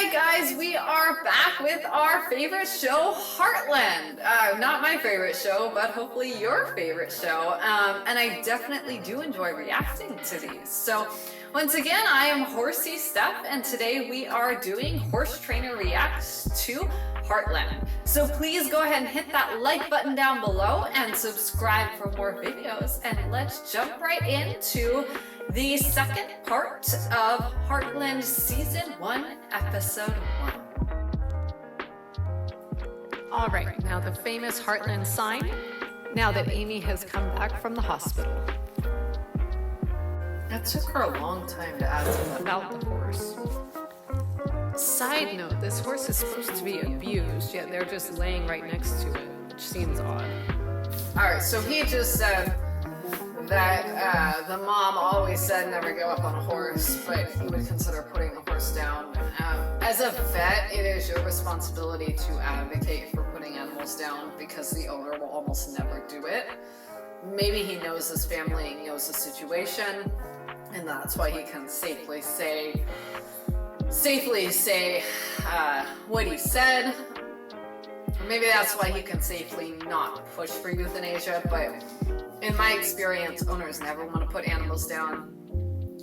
Alright guys, we are back with our favorite show, Heartland. Not my favorite show, but hopefully your favorite show. And I definitely do enjoy reacting to these. So once again, I am Horsey Steph, and today we are doing Horse Trainer Reacts to Heartland. So please go ahead and hit that like button down below and subscribe for more videos. And let's jump right into the second part of Heartland Season 1, Episode 1. All right, now the famous Heartland sign, now that Amy has come back from the hospital. That took her a long time to ask About the horse. Side note, this horse is supposed to be abused, yet they're just laying right next to it, which seems odd. Alright, so he just said that the mom always said never give up on a horse, but he would consider putting the horse down. As a vet, it is your responsibility to advocate for putting animals down because the owner will almost never do it. Maybe he knows his family, he knows the situation, and that's why he can safely say what he said. Or maybe that's why he can safely not push for euthanasia, but in my experience, owners never want to put animals down,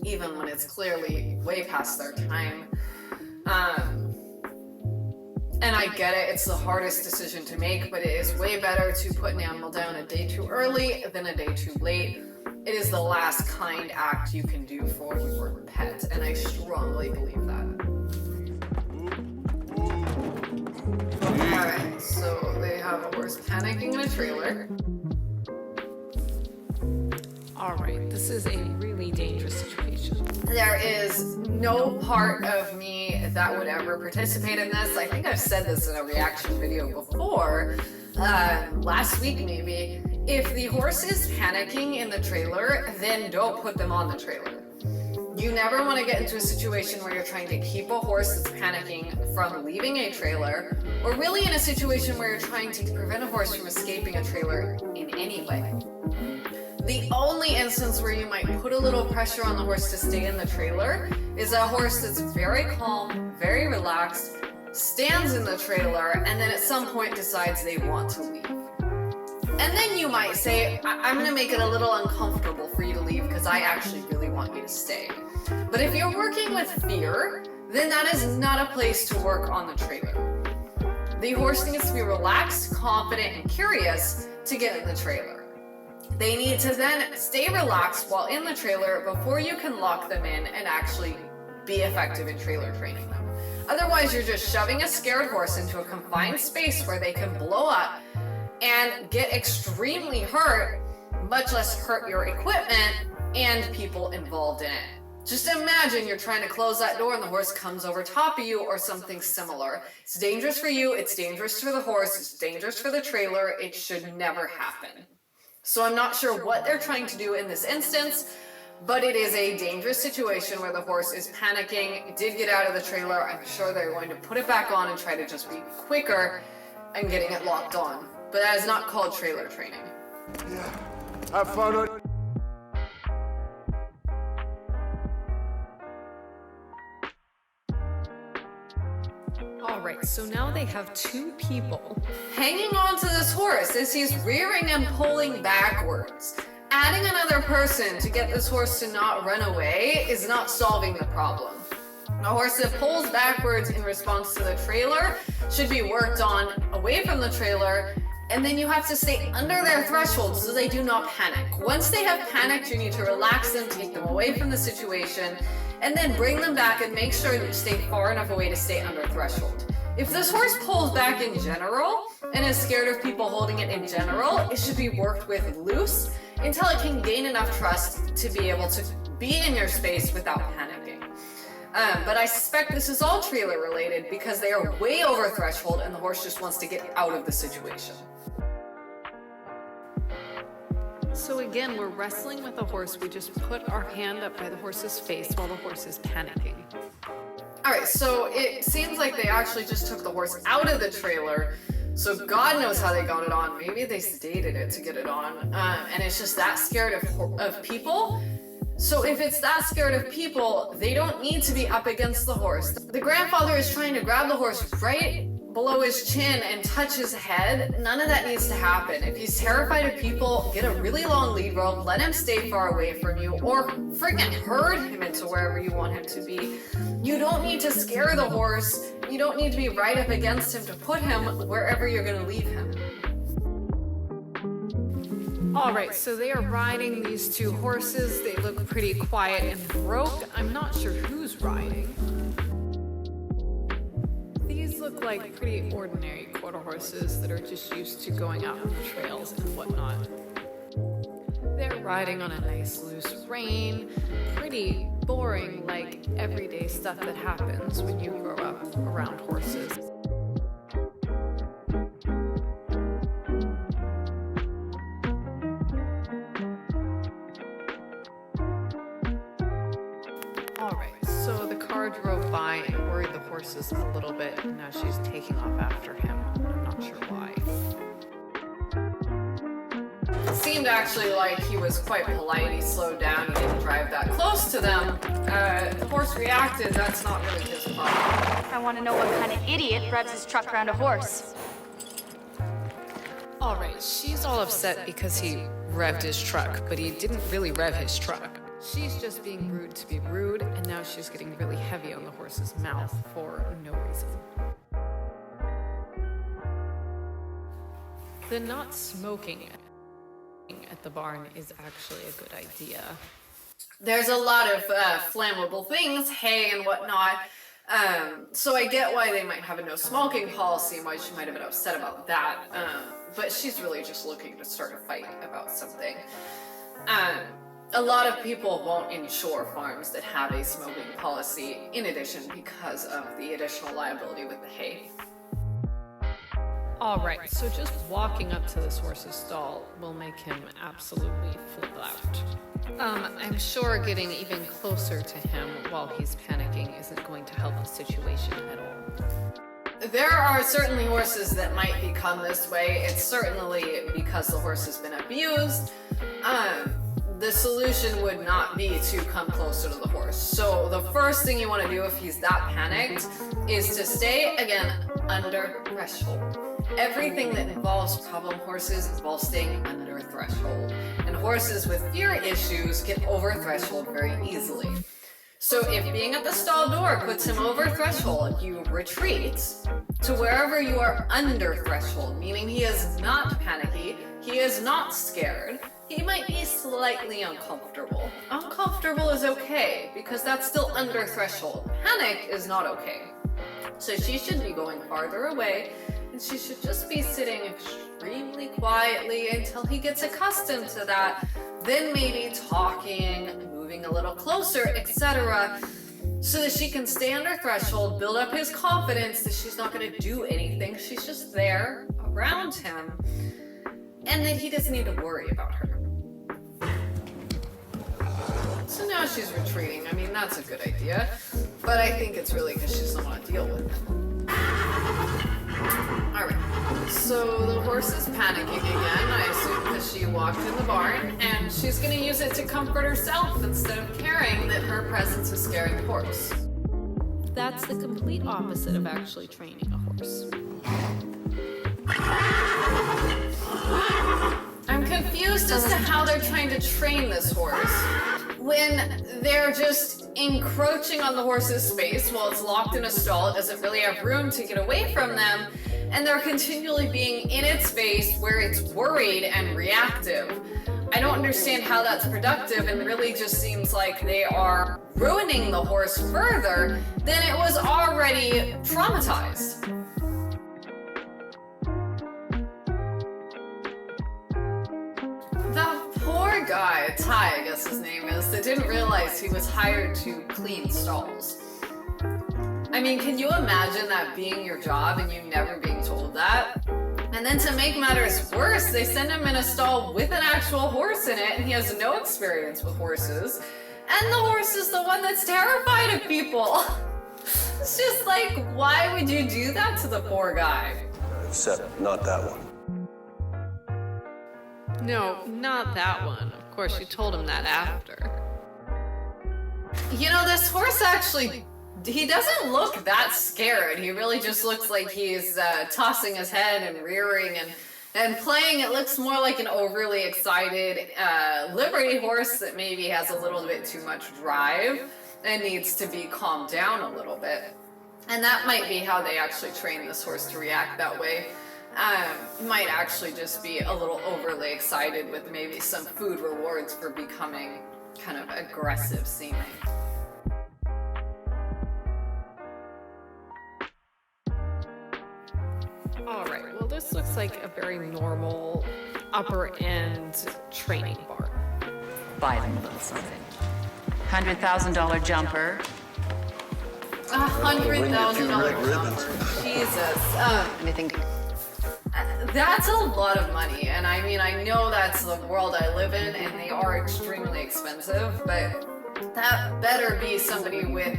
even when it's clearly way past their time. And I get it, it's the hardest decision to make, but it is way better to put an animal down a day too early than a day too late. It is the last kind act you can do for your pet, and I strongly believe that. Alright, so they have a horse panicking in a trailer. All right, this is a really dangerous situation. There is no part of me that would ever participate in this. I think I've said this in a reaction video before, last week maybe. If the horse is panicking in the trailer, then don't put them on the trailer. You never want to get into a situation where you're trying to keep a horse that's panicking from leaving a trailer, or really in a situation where you're trying to prevent a horse from escaping a trailer in any way. The only instance where you might put a little pressure on the horse to stay in the trailer is a horse that's very calm, very relaxed, stands in the trailer, and then at some point decides they want to leave. And then you might say, I'm going to make it a little uncomfortable for you to leave because I actually really want you to stay. But if you're working with fear, then that is not a place to work on the trailer. The horse needs to be relaxed, confident, and curious to get in the trailer. They need to then stay relaxed while in the trailer before you can lock them in and actually be effective in trailer training them. Otherwise, you're just shoving a scared horse into a confined space where they can blow up and get extremely hurt, much less hurt your equipment and people involved in it. Just imagine you're trying to close that door and the horse comes over top of you or something similar. It's dangerous for you, it's dangerous for the horse, it's dangerous for the trailer. It should never happen. So I'm not sure what they're trying to do in this instance, but it is a dangerous situation where the horse is panicking. It did get out of the trailer. I'm sure they're going to put it back on and try to just be quicker and getting it locked on. But that is not called trailer training. Yeah. Have fun on. All right, so now they have two people Hanging on to this horse as he's rearing and pulling backwards. Adding another person to get this horse to not run away is not solving the problem. A horse that pulls backwards in response to the trailer should be worked on away from the trailer, and then you have to stay under their threshold so they do not panic. Once they have panicked, you need to relax them, take them away from the situation, and then bring them back and make sure that you stay far enough away to stay under threshold. If this horse pulls back in general and is scared of people holding it in general, it should be worked with loose until it can gain enough trust to be able to be in your space without panicking. But I suspect this is all trailer related because they are way over threshold and the horse just wants to get out of the situation. So again, we're wrestling with a horse. We just put our hand up by the horse's face while the horse is panicking. Alright, so it seems like they actually just took the horse out of the trailer, so God knows how they got it on. Maybe they sedated it to get it on, and it's just that scared of people. So if it's that scared of people, they don't need to be up against the horse. The grandfather is trying to grab the horse right below his chin and touch his head. None of that needs to happen. If he's terrified of people, get a really long lead rope, let him stay far away from you, or freaking herd him into wherever you want him to be. You don't need to scare the horse. You don't need to be right up against him to put him wherever you're going to leave him. All right, so they are riding these two horses. They look pretty quiet and broke. I'm not sure who's riding. These look like pretty ordinary quarter horses that are just used to going out on the trails and whatnot. They're riding on a nice loose rein. Pretty boring, like everyday stuff that happens when you grow up around horses. So the car drove by and worried the horses a little bit, and now she's taking off after him. I'm not sure why. It seemed actually like he was quite polite. He slowed down, he didn't drive that close to them. The horse reacted, that's not really his problem. I want to know what kind of idiot revs his truck around a horse. All right, she's all upset because he revved his truck, but he didn't really rev his truck. She's just being rude to be rude, and now she's getting really heavy on the horse's mouth for no reason. The not smoking at the barn is actually a good idea. There's a lot of flammable things, hay and whatnot. So I get why they might have a no smoking policy and why she might have been upset about that. But she's really just looking to start a fight about something. A lot of people won't insure farms that have a smoking policy in addition because of the additional liability with the hay. All right, so just walking up to this horse's stall will make him absolutely flip out. I'm sure getting even closer to him while he's panicking isn't going to help the situation at all. There are certainly horses that might become this way. It's certainly because the horse has been abused. The solution would not be to come closer to the horse. So the first thing you want to do if he's that panicked is to stay, again, under threshold. Everything that involves problem horses involves staying under threshold. And horses with fear issues get over threshold very easily. So if being at the stall door puts him over threshold, you retreat to wherever you are under threshold, meaning he is not panicky, he is not scared, he might be slightly uncomfortable. Uncomfortable is okay, because that's still under threshold. Panic is not okay. So she should be going farther away, and she should just be sitting extremely quietly until he gets accustomed to that, then maybe talking, moving a little closer, etc., so that she can stay under threshold, build up his confidence that she's not going to do anything, she's just there around him, and that he doesn't need to worry about her. So now she's retreating. I mean, that's a good idea, but I think it's really because she doesn't want to deal with him. Alright, so the horse is panicking again, I assume because she walked in the barn, and she's going to use it to comfort herself instead of caring that her presence is scaring the horse. That's the complete opposite of actually training a horse. I'm confused as to how they're trying to train this horse when they're just encroaching on the horse's space while it's locked in a stall. It doesn't really have room to get away from them, and they're continually being in its space where it's worried and reactive. I don't understand how that's productive, and really just seems like they are ruining the horse further than it was already traumatized. The poor guy, Ty, I guess his name is, that didn't realize he was hired to clean stalls. I mean, can you imagine that being your job and you never being told that? And then to make matters worse, they send him in a stall with an actual horse in it, and he has no experience with horses. And the horse is the one that's terrified of people. It's just like, why would you do that to the poor guy? Except not that one. No, not that one. Of course, you told him that after. You know, this horse actually, he doesn't look that scared. He really just looks like he's tossing his head and rearing and playing. It looks more like an overly excited Liberty horse that maybe has a little bit too much drive and needs to be calmed down a little bit. And that might be how they actually train this horse to react that way. Might actually just be a little overly excited with maybe some food rewards for becoming kind of aggressive seeming. Alright, well this looks like a very normal upper end training barn. Buy them a little something. $100,000 jumper. $100,000 jumper. Jesus. Anything? That's a lot of money, and I mean, I know that's the world I live in, and they are extremely expensive, but that better be somebody with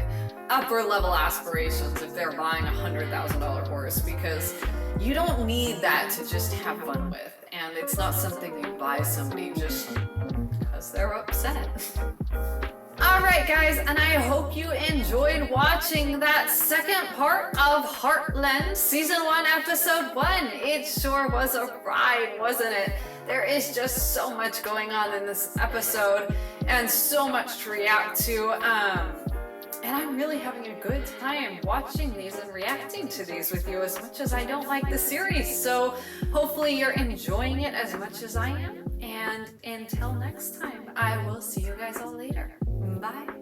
upper level aspirations if they're buying a $100,000 horse, because you don't need that to just have fun with, and it's not something you buy somebody just because they're upset. Alright guys, and I hope you enjoyed watching that second part of Heartland Season 1, Episode 1. It sure was a ride, wasn't it? There is just so much going on in this episode and so much to react to. And I'm really having a good time watching these and reacting to these with you as much as I don't like the series. So hopefully you're enjoying it as much as I am. And until next time, I will see you guys all later. Bye.